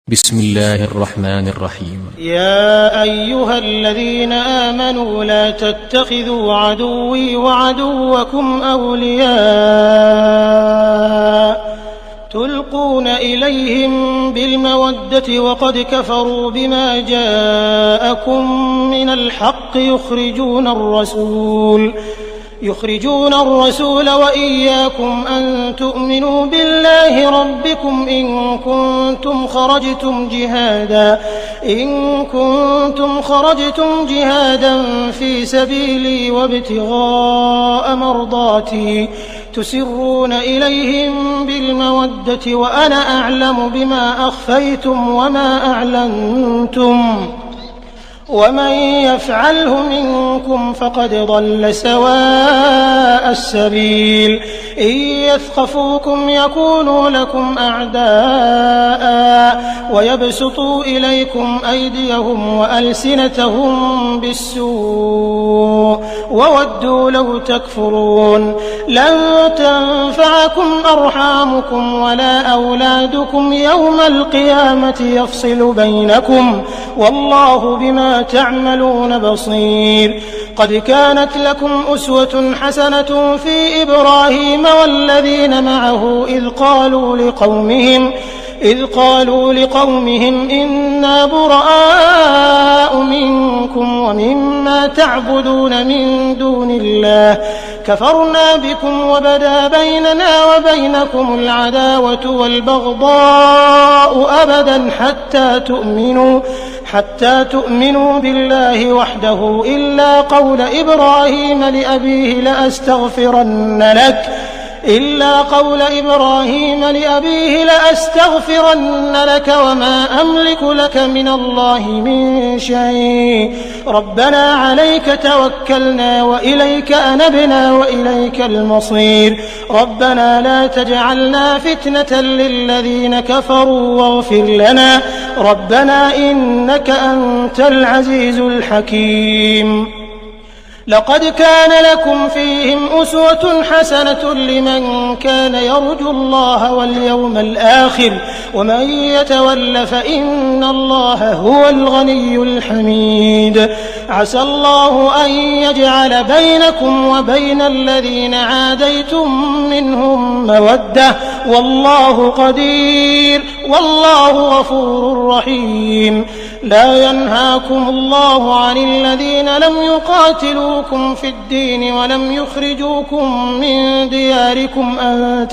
بسم الله الرحمن الرحيم. يا أيها الذين آمنوا لا تتخذوا عدوي وعدوكم أولياء تلقون إليهم بالمودة وقد كفروا بما جاءكم من الحق يخرجون الرسول وإياكم أن تؤمنوا بالله ربكم إن كنتم خرجتم جهادا في سبيلي وابتغاء مرضاتي تسرون إليهم بالمودة وأنا أعلم بما أخفيتم وما أعلنتم ومن يفعله منكم فقد ضل سواء السبيل إن يثقفوكم يكونوا لكم أعداء ويبسطوا إليكم أيديهم وألسنتهم بالسوء وودوا لو تكفرون لن تنفعكم أرحامكم ولا أولادكم يوم القيامة يفصل بينكم والله بما تعملون بصير. قد كانت لكم أسوة حسنة في إبراهيم والذين معه إذ قالوا لقومهم إنا براء منكم ومما تعبدون من دون الله كفرنا بكم وبدا بيننا وبينكم العداوة والبغضاء أبدا حتى تؤمنوا بالله وحده إلا قول إبراهيم لأبيه لأستغفرن لك وما أملك لك من الله من شيء ربنا عليك توكلنا وإليك أنبنا وإليك المصير ربنا لا تجعلنا فتنة للذين كفروا واغفر لنا ربنا إنك أنت العزيز الحكيم. لقد كان لكم فيهم أسوة حسنة لمن كان يرجو الله واليوم الآخر ومن يتول فإن الله هو الغني الحميد. عسى الله أن يجعل بينكم وبين الذين عاديتم منهم مودة والله قدير والله غفور رحيم. لا ينهاكم الله عن الذين لم يقاتلوكم في الدين ولم يخرجوكم من دياركم أن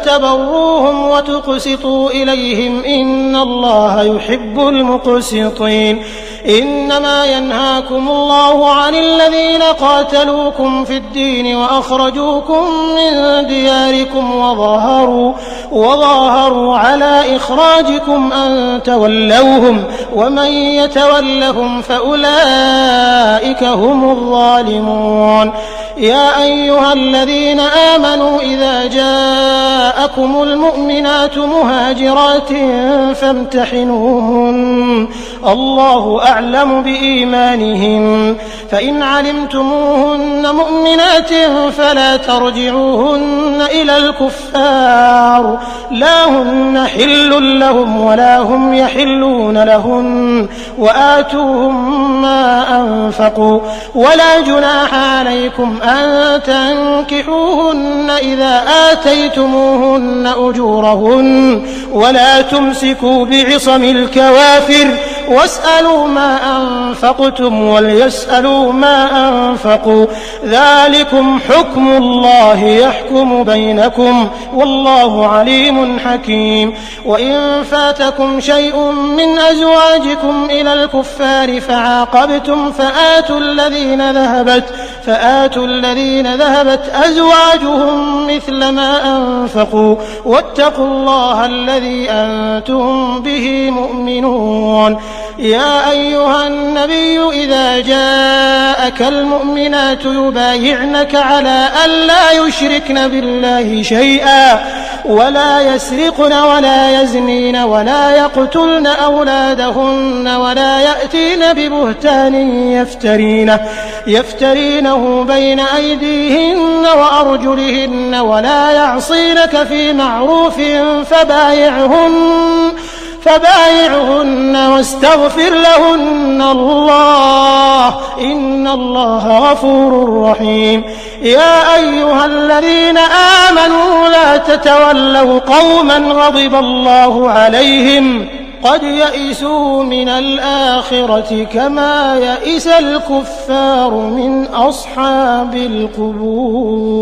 تبروهم وتقسطوا إليهم إن الله يحب المقسطين. إنما ينهاكم الله عن الذين قاتلوكم في الدين وأخرجوكم من دياركم وظاهروا على إخراجكم أن تولوهم ومن يتولهم فأولئك هم الظالمون. يا أيها الذين آمنوا إذا جاءكم المؤمنات مهاجرات فامتحنوهن الله أعلم بإيمانهن فإن علمتموهن مؤمنات فلا ترجعوهن إلى الكفار لا هن حل لهم ولا هم يحلون لهن وآتوهم ما أنفقوا ولا جناح عليكم أن تنكحوهن إذا آتيتموهن أجورهن ولا تمسكوا بعصم الكوافر واسألوا ما أنفقتم وليسألوا ما أنفقوا ذلكم حكم الله يحكم بينكم والله عليم حكيم. وإن فاتكم شيء من أزواجكم إلى الكفار فعاقبتم فآتوا الذين ذهبت أزواجهم مثل ما أنفقوا واتقوا الله الذي أنتم به مؤمنون. يا أيها النبي إذا جاءك المؤمنات يبايعنك على أن لا يشركن بالله شيئا ولا يسرقن ولا يزنين ولا يقتلن أولادهن ولا يأتين ببهتان يفترينه بين أيديهن وأرجلهن ولا يعصينك في معروف فبايعهن واستغفر لهن الله إن الله غفور رحيم. يا أيها الذين آمنوا لا تتولوا قوما غضب الله عليهم قد يئسوا من الآخرة كما يئس الكفار من أصحاب القبور.